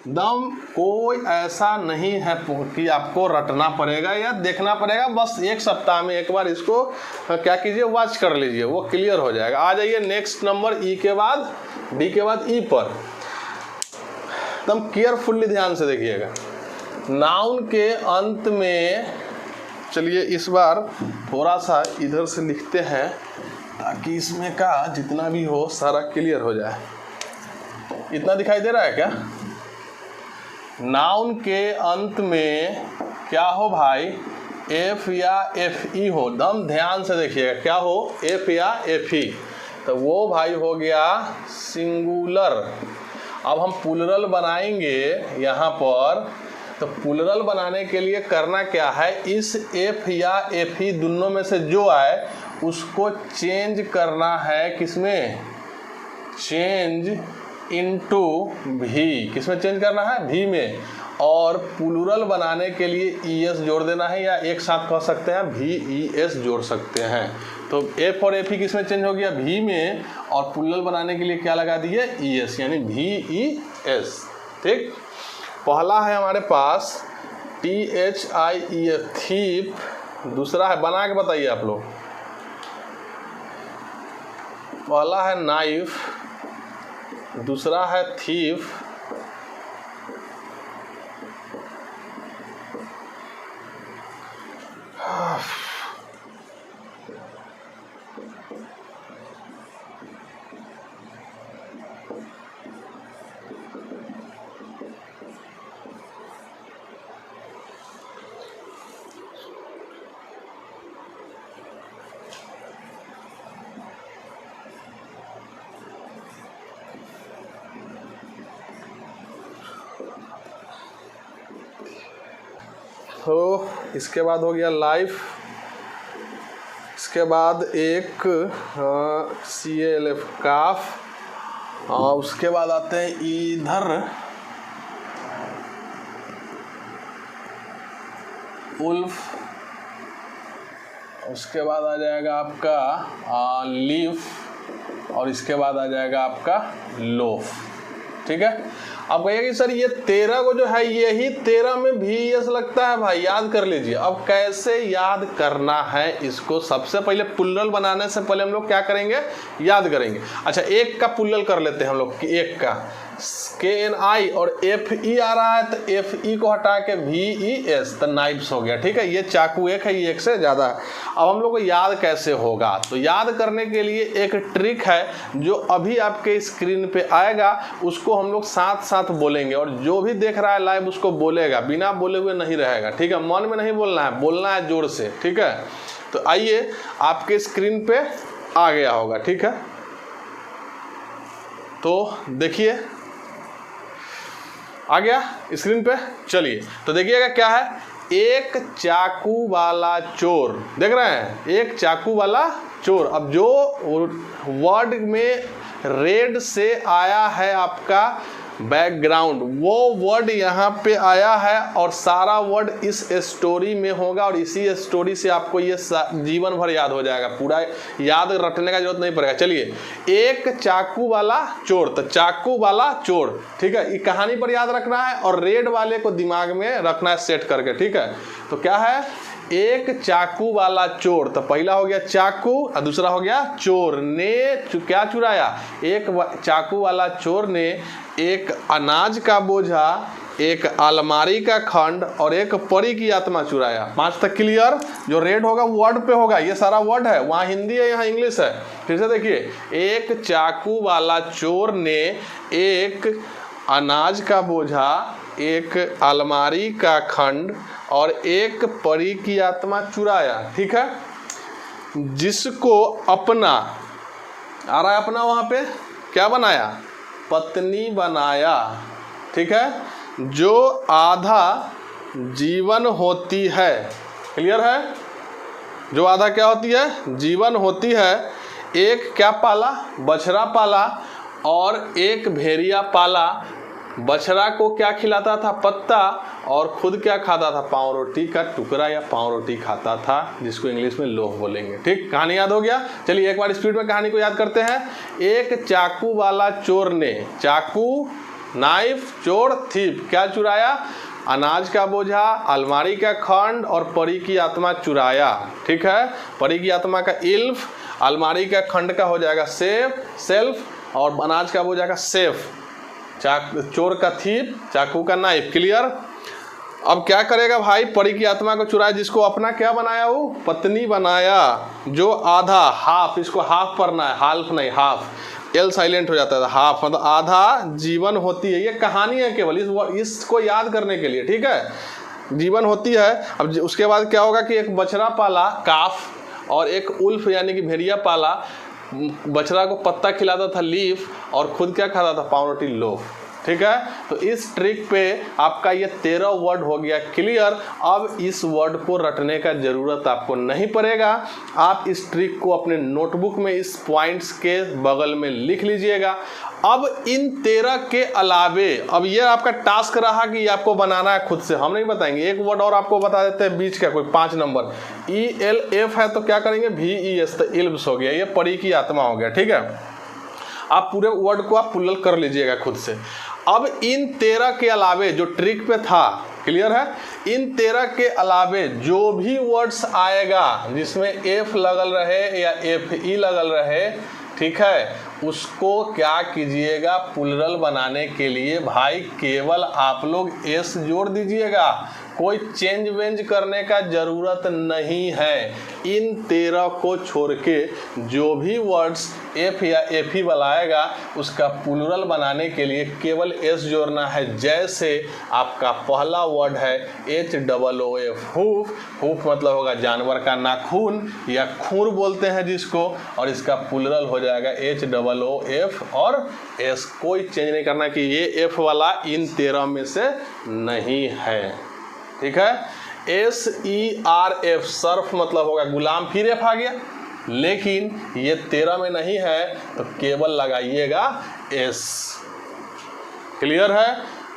दम कोई ऐसा नहीं है कि आपको रटना पड़ेगा या देखना पड़ेगा, बस एक सप्ताह में एक बार इसको क्या कीजिए, वॉच कर लीजिए, वो क्लियर हो जाएगा। आ जाइए नेक्स्ट नंबर ई के बाद, डी के बाद ई पर। एकदम केयरफुल्ली ध्यान से देखिएगा। नाउन के अंत में, चलिए इस बार थोड़ा सा इधर से लिखते हैं ताकि इसमें का जितना भी हो सारा क्लियर हो जाए। इतना दिखाई दे रहा है क्या? नाउन के अंत में क्या हो भाई? एफ या एफ ई हो। दम ध्यान से देखिएगा, क्या हो? एफ या एफ ई, तो वो भाई हो गया सिंगुलर। अब हम प्लुरल बनाएंगे यहाँ पर, तो प्लुरल बनाने के लिए करना क्या है? इस एफ या एफ ई दोनों में से जो आए उसको चेंज करना है, किसमें? चेंज इनटू भी। किसमें चेंज करना है? भी में। और प्लुरल बनाने के लिए ई एस जोड़ देना है, या एक साथ कह सकते हैं भी ई एस जोड़ सकते हैं। तो एफ और एफ ई किसमें चेंज हो गया? भी में। और प्लुरल बनाने के लिए क्या लगा दिए? ई एस, यानी भी ई एस। ठीक, पहला है हमारे पास T H I E F, thief. दूसरा है, बना के बताइए आप लोग। पहला है नाइफ, दूसरा है थीफ, तो इसके बाद हो गया लाइफ, इसके बाद एक CALF काफ, और उसके बाद आते हैं इधर उल्फ, उसके बाद आ जाएगा आपका लीफ, और इसके बाद आ जाएगा आपका लोफ। ठीक है, अब कहिए कि सर ये 13 को जो है यही 13 में VES लगता है भाई, याद कर लीजिए। अब कैसे याद करना है इसको, सबसे पहले प्लुरल बनाने से पहले हम लोग क्या करेंगे, याद करेंगे। अच्छा, एक का प्लुरल कर लेते हैं हम लोग, एक का KNI और FE आ रहा है, तो FE को हटा के VES, तो नाइफ्स हो गया। ठीक है, ये चाकू एक है, ये एक से ज़्यादा है। अब हम लोग को याद कैसे होगा, तो याद करने के लिए एक ट्रिक है जो अभी आपके स्क्रीन पे आएगा, उसको हम लोग साथ साथ बोलेंगे, और जो भी देख रहा है लाइव उसको बोलेगा, बिना बोले हुए नहीं रहेगा। ठीक है, मन में नहीं बोलना है, बोलना है जोर से। ठीक है, तो आइए आपके स्क्रीन पे आ गया होगा। ठीक है, तो देखिए आ गया स्क्रीन पे। चलिए तो देखिएगा क्या है, एक चाकू वाला चोर, देख रहे हैं, एक चाकू वाला चोर। अब जो वर्ड में रेड से आया है आपका बैकग्राउंड, वो वर्ड यहाँ पे आया है, और सारा वर्ड इस स्टोरी में होगा, और इसी स्टोरी से आपको ये जीवन भर याद हो जाएगा, पूरा याद रखने का जरूरत नहीं पड़ेगा। चलिए, एक चाकू वाला चोर, तो चाकू वाला चोर। ठीक है, ये कहानी पर याद रखना है, और रेड वाले को दिमाग में रखना है सेट करके। ठीक है, तो क्या है, एक चाकू वाला चोर, तो पहला हो गया चाकू और दूसरा हो गया चोर। ने क्या चुराया, एक चाकू वाला चोर ने एक अनाज का बोझा, एक अलमारी का खंड और एक परी की आत्मा चुराया। 5 तक क्लियर। जो रेड होगा वर्ड पे होगा, ये सारा वर्ड है, वहाँ हिंदी है यहाँ इंग्लिश है। फिर से देखिए, एक चाकू वाला चोर ने एक अनाज का बोझा, एक अलमारी का खंड और एक परी की आत्मा चुराया। ठीक है, जिसको अपना आ रहा है, अपना वहाँ पे क्या बनाया, पत्नी बनाया। ठीक है, जो आधा जीवन होती है, क्लियर है, जो आधा क्या होती है, जीवन होती है। एक क्या पाला, बछड़ा पाला, और एक भेड़िया पाला। बछड़ा को क्या खिलाता था, पत्ता, और खुद क्या खाता था, पाव रोटी का टुकड़ा या पाव रोटी खाता था, जिसको इंग्लिश में लोफ बोलेंगे। ठीक, कहानी याद हो गया। चलिए एक बार स्पीड में कहानी को याद करते हैं। एक चाकू वाला चोर ने, चाकू नाइफ, चोर थीप, क्या चुराया, अनाज का बोझा, अलमारी का खंड और परी की आत्मा चुराया। ठीक है, परी की आत्मा का इल्फ, अलमारी का खंड का हो जाएगा सेल्फ, और अनाज का बोझा का सेफ, चोर का थीप, चाकू का नाइफ। क्लियर। अब क्या करेगा भाई, परी की आत्मा को चुराया, जिसको अपना क्या बनाया, वो पत्नी बनाया। जो आधा, हाफ, इसको हाफ पढ़ना है, हाल्फ नहीं, हाफ, एल साइलेंट हो जाता है, हाफ मतलब आधा जीवन होती है। ये कहानी है केवल इसको याद करने के लिए। ठीक है, जीवन होती है। अब उसके बाद क्या होगा कि एक बछड़ा पाला, काफ, और एक उल्फ यानी कि भेड़िया पाला। बछड़ा को पत्ता खिलाता था, लीफ, और खुद क्या खाता था, पाव रोटी, लोफ। ठीक है, तो इस ट्रिक पे आपका ये 13 वर्ड हो गया क्लियर। अब इस वर्ड को रटने का जरूरत आपको नहीं पड़ेगा। आप इस ट्रिक को अपने नोटबुक में इस पॉइंट्स के बगल में लिख लीजिएगा। अब इन 13 के अलावे, अब ये आपका टास्क रहा कि आपको बनाना है खुद से, हम नहीं बताएंगे। एक वर्ड और आपको बता देते हैं बीच का, कोई 5 नंबर, ELF है तो क्या करेंगे, VES, तो इल्ब्स हो गया, ये परी की आत्मा हो गया। ठीक है, आप पूरे वर्ड को आप पुलल कर लीजिएगा खुद से। अब इन 13 के अलावे जो ट्रिक पे था, क्लियर है, इन 13 के अलावे जो भी वर्ड्स आएगा जिसमें F लगल रहे या FE लगल रहे, ठीक है, उसको क्या कीजिएगा, प्लुरल बनाने के लिए भाई केवल आप लोग S जोड़ दीजिएगा, कोई चेंज वेंज करने का जरूरत नहीं है। इन 13 को छोड़ के जो भी वर्ड्स F या FE बनाएगा उसका प्लुरल बनाने के लिए केवल S जोड़ना है। जैसे आपका पहला वर्ड है HOOF, हूफ मतलब होगा जानवर का नाखून या खूर बोलते हैं जिसको, और इसका प्लुरल हो जाएगा HOOF और S। कोई चेंज नहीं करना कि ये F वाला इन 13 में से नहीं है। ठीक है, SERF, सर्फ मतलब होगा गुलाम, फिर F आ गया, लेकिन ये 13 में नहीं है तो केवल लगाइएगा S। क्लियर है?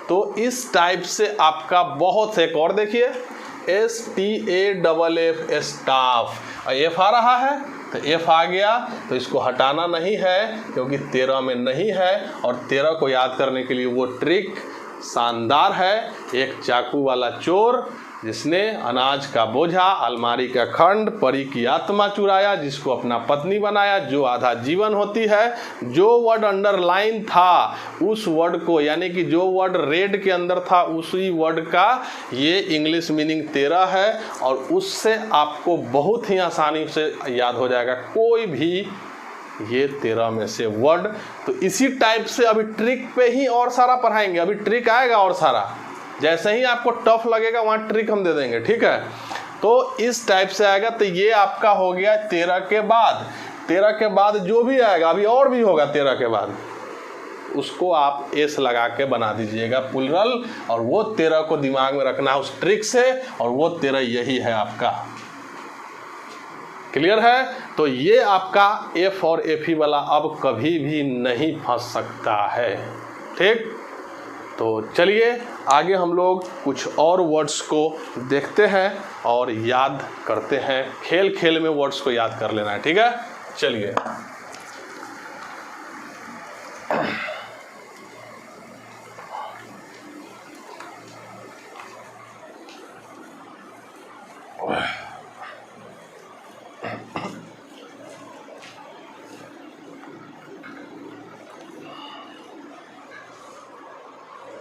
तो इस टाइप से आपका बहुत से, एक और देखिए STAFF, स्टाफ, F आ रहा है तो F आ गया, तो इसको हटाना नहीं है क्योंकि 13 में नहीं है, और 13 को याद करने के लिए वो ट्रिक शानदार है। एक चाकू वाला चोर जिसने अनाज का बोझा, अलमारी का खंड, परी की आत्मा चुराया, जिसको अपना पत्नी बनाया, जो आधा जीवन होती है। जो वर्ड अंडरलाइन था उस वर्ड को, यानी कि जो वर्ड रेड के अंदर था उसी वर्ड का ये इंग्लिश मीनिंग 13 है, और उससे आपको बहुत ही आसानी से याद हो जाएगा कोई भी ये 13 में से वर्ड। तो इसी टाइप से अभी ट्रिक पे ही और सारा पढ़ाएंगे, अभी ट्रिक आएगा और सारा, जैसे ही आपको टफ लगेगा वहाँ ट्रिक हम दे देंगे, ठीक है? तो इस टाइप से आएगा। तो ये आपका हो गया 13 के बाद। 13 के बाद जो भी आएगा, अभी और भी होगा 13 के बाद, उसको आप एस लगा के बना दीजिएगा प्लुरल, और वो 13 को दिमाग में रखना है उस ट्रिक से, और वो 13 यही है आपका। क्लियर है? तो ये आपका एफ और एफ ई वाला अब कभी भी नहीं फंस सकता है, ठीक? तो चलिए आगे हम लोग कुछ और वर्ड्स को देखते हैं और याद करते हैं। खेल खेल में वर्ड्स को याद कर लेना है, ठीक है? चलिए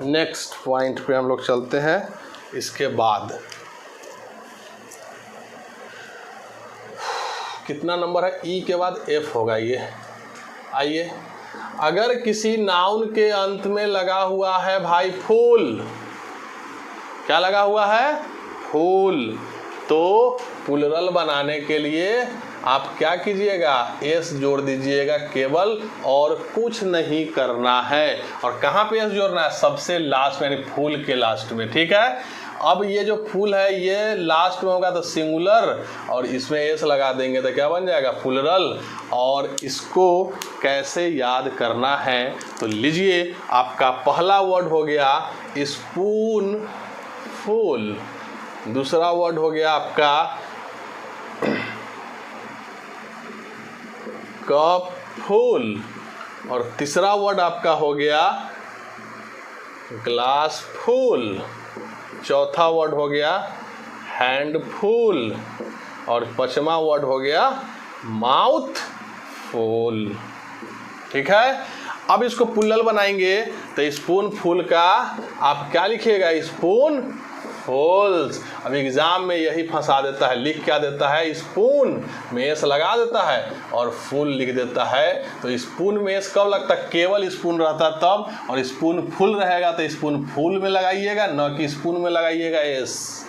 नेक्स्ट पॉइंट पे हम लोग चलते हैं। इसके बाद कितना नंबर है? ई के बाद एफ होगा ये। आइए, अगर किसी नाउन के अंत में लगा हुआ है भाई फूल, क्या लगा हुआ है? फूल, तो प्लुरल बनाने के लिए आप क्या कीजिएगा? एस जोड़ दीजिएगा केवल, और कुछ नहीं करना है। और कहाँ पे एस जोड़ना है? सबसे लास्ट में, यानी फूल के लास्ट में, ठीक है? अब ये जो फूल है ये लास्ट में होगा तो सिंगुलर, और इसमें एस लगा देंगे तो क्या बन जाएगा? प्लुरल। और इसको कैसे याद करना है? तो लीजिए, आपका पहला वर्ड हो गया स्पून फूल, दूसरा वर्ड हो गया आपका कप फूल, और तीसरा वर्ड आपका हो गया ग्लास फूल, चौथा वर्ड हो गया हैंड फूल, और पांचवा वर्ड हो गया माउथ फूल, ठीक है? अब इसको प्लुरल बनाएंगे तो स्पून फूल का आप क्या लिखिएगा? स्पून फूल्स। अब एग्जाम में यही फंसा देता है, लिख क्या देता है? स्पून में एस लगा देता है और फूल लिख देता है। तो स्पून में एस कब लगता है? केवल स्पून रहता तब, और स्पून फुल रहेगा तो स्पून फूल में लगाइएगा, न कि स्पून में लगाइएगा एस,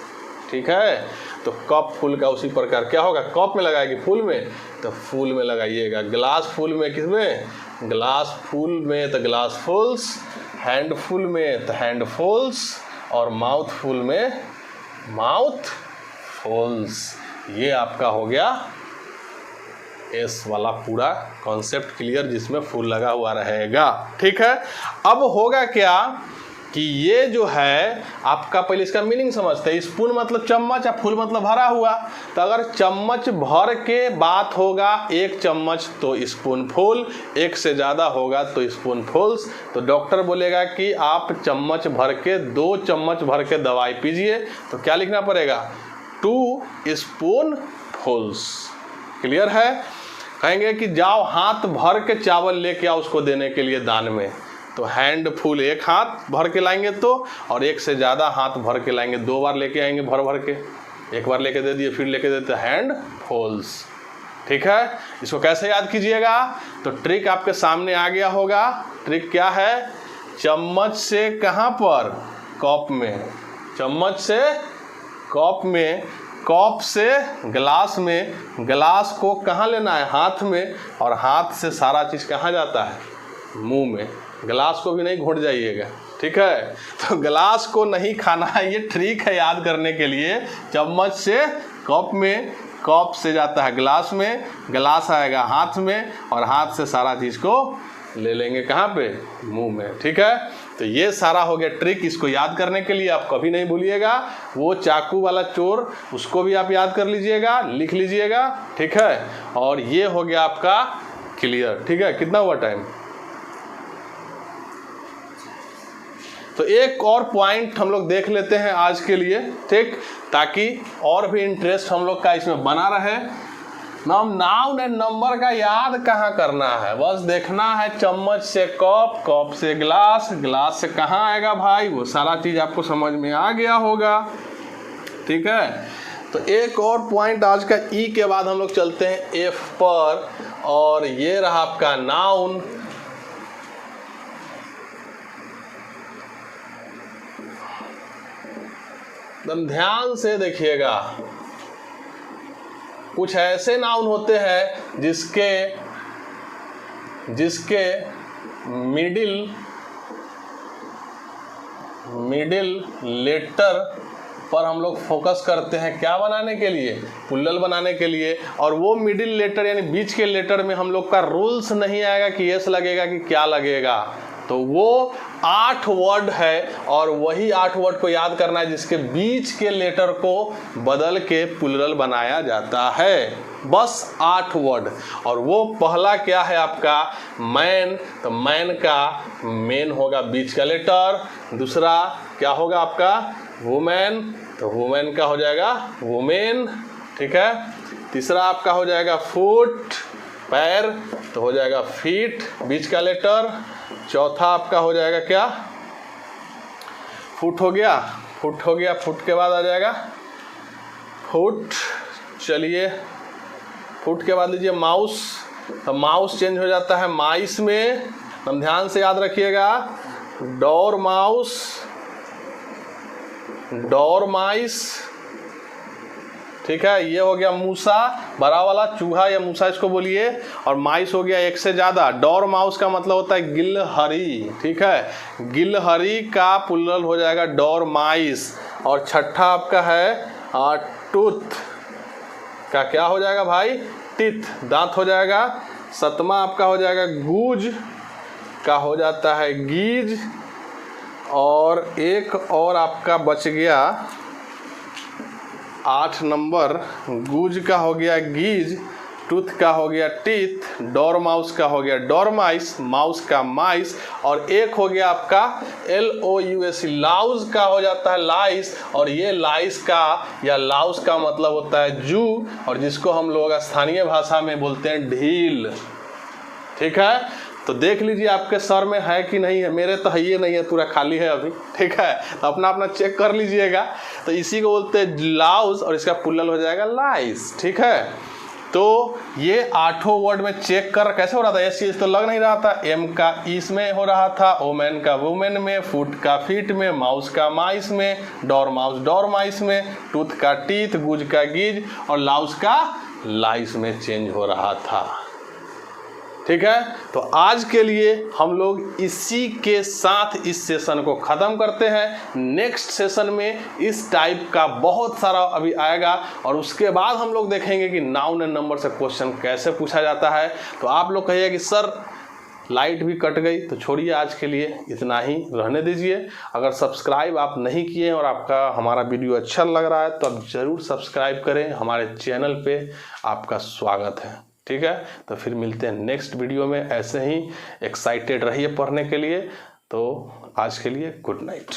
ठीक है? तो कप फूल का उसी प्रकार क्या होगा? कप में लगाएगी, फूल में तो फूल में लगाइएगा। ग्लास फूल में किसमें? ग्लास फूल में तो ग्लास फूल्स, हैंड फूल में तो हैंड फूल्स, और माउथ फूल में माउथ फूल्स। ये आपका हो गया एस वाला पूरा कॉन्सेप्ट क्लियर, जिसमें फूल लगा हुआ रहेगा, ठीक है? अब होगा क्या कि ये जो है आपका, पहले इसका मीनिंग समझते हैं। स्पून मतलब चम्मच, और फूल मतलब भरा हुआ। तो अगर चम्मच भर के बात होगा एक चम्मच तो स्पून फुल, एक से ज़्यादा होगा तो स्पून फुल्स। तो डॉक्टर बोलेगा कि आप चम्मच भर के, 2 चम्मच भर के दवाई पीजिए, तो क्या लिखना पड़ेगा? 2 स्पून फुल्स। क्लियर है? कहेंगे कि जाओ हाथ भर के चावल लेके आओ उसको देने के लिए दान में, तो हैंड फुल एक हाथ भर के लाएंगे तो, और एक से ज़्यादा हाथ भर के लाएंगे, 2 बार लेके आएंगे भर भर के, एक बार लेके दे दिए फिर लेके देते हैंड फुल्स, ठीक है? इसको कैसे याद कीजिएगा? तो ट्रिक आपके सामने आ गया होगा। ट्रिक क्या है? चम्मच से कहाँ पर? कप में। चम्मच से कप में, कप से ग्लास में, ग्लास को कहाँ लेना है? हाथ में, और हाथ से सारा चीज़ कहाँ जाता है? मुंह में। ग्लास को भी नहीं घोट जाइएगा, ठीक है। तो गिलास को नहीं खाना है, ये ट्रिक है याद करने के लिए। चम्मच से कप में, कप से जाता है गिलास में, गिलास आएगा हाथ में और हाथ से सारा चीज़ को ले लेंगे कहाँ पे, मुंह में, ठीक है। तो ये सारा हो गया ट्रिक, इसको याद करने के लिए आप कभी नहीं भूलिएगा। वो चाकू वाला चोर, उसको भी आप याद कर लीजिएगा, लिख लीजिएगा, ठीक है। और ये हो गया आपका क्लियर, ठीक है। कितना हुआ टाइम? तो एक और पॉइंट हम लोग देख लेते हैं आज के लिए, ठीक, ताकि और भी इंटरेस्ट हम लोग का इसमें बना रहे। नाउन एंड नंबर का याद कहाँ करना है, बस देखना है चम्मच से कप, कप से गिलास, गिलास से कहाँ आएगा भाई, वो सारा चीज़ आपको समझ में आ गया होगा, ठीक है। तो एक और पॉइंट आज का ई के बाद हम लोग चलते हैं एफ पर, और ये रहा आपका नाउन। एकदम ध्यान से देखिएगा, कुछ ऐसे नाउन होते हैं जिसके मिडिल लेटर पर हम लोग फोकस करते हैं, क्या बनाने के लिए, पुल्लल बनाने के लिए। और वो मिडिल लेटर यानी बीच के लेटर में हम लोग का रूल्स नहीं आएगा कि यस लगेगा कि क्या लगेगा। तो वो 8 वर्ड है और वही 8 वर्ड को याद करना है जिसके बीच के लेटर को बदल के प्लुरल बनाया जाता है, बस 8 वर्ड। और वो पहला क्या है आपका, मैन। तो मैन का मेन होगा बीच का लेटर। दूसरा क्या होगा आपका, वुमेन। तो वुमेन का हो जाएगा वुमेन, ठीक है। तीसरा आपका हो जाएगा फुट, पैर, तो हो जाएगा फीट, बीच का लेटर। चौथा आपका हो जाएगा क्या, फुट हो गया, फुट हो गया, फुट के बाद आ जाएगा फुट। चलिए, फुट के बाद लीजिए माउस। तो माउस चेंज हो जाता है माइस में। हम ध्यान से याद रखिएगा, डोर माउस, डोर माइस, ठीक है। ये हो गया मूसा, बड़ा वाला चूहा या मूसा इसको बोलिए। और माइस हो गया एक से ज़्यादा। डोर माउस का मतलब होता है गिलहरी, ठीक है। गिलहरी का प्लुरल हो जाएगा डोर माइस। और छठा आपका है टूथ का क्या हो जाएगा भाई, टीथ, दांत हो जाएगा। सतमा आपका हो जाएगा गूज का हो जाता है गीज। और एक और आपका बच गया 8 नंबर, गूज का हो गया गीज, टूथ का हो गया टीथ, डोर माउस का हो गया डोरमाइस, माउस का माइस। और एक हो गया आपका LOUS, लाउस का हो जाता है लाइस। और ये लाइस का या लाउस का मतलब होता है जू, और जिसको हम लोग स्थानीय भाषा में बोलते हैं ढील, ठीक है। तो देख लीजिए आपके सर में है कि नहीं है, मेरे तो है ही नहीं है, पूरा खाली है अभी, ठीक है। तो अपना अपना चेक कर लीजिएगा। तो इसी को बोलते हैं लाउस और इसका प्लुरल हो जाएगा लाइस, ठीक है। तो ये 8 वर्ड में चेक कर कैसे हो रहा था, ऐसी चीज तो लग नहीं रहा था। एम का ईस में हो रहा था, ओमेन का वुमेन में, फुट का फीट में, माउस का माइस में, डोर माउस डोर माइस में, टूथ का टीथ, गुज का गीज और लाउस का लाइस में चेंज हो रहा था, ठीक है। तो आज के लिए हम लोग इसी के साथ इस सेशन को ख़त्म करते हैं। नेक्स्ट सेशन में इस टाइप का बहुत सारा अभी आएगा और उसके बाद हम लोग देखेंगे कि नाउन एंड नंबर से क्वेश्चन कैसे पूछा जाता है। तो आप लोग कहिए कि सर लाइट भी कट गई, तो छोड़िए आज के लिए इतना ही रहने दीजिए। अगर सब्सक्राइब आप नहीं किए और आपका हमारा वीडियो अच्छा लग रहा है तो आप ज़रूर सब्सक्राइब करें, हमारे चैनल पे आपका स्वागत है, ठीक है। तो फिर मिलते हैं नेक्स्ट वीडियो में। ऐसे ही एक्साइटेड रहिए पढ़ने के लिए। तो आज के लिए गुड नाइट।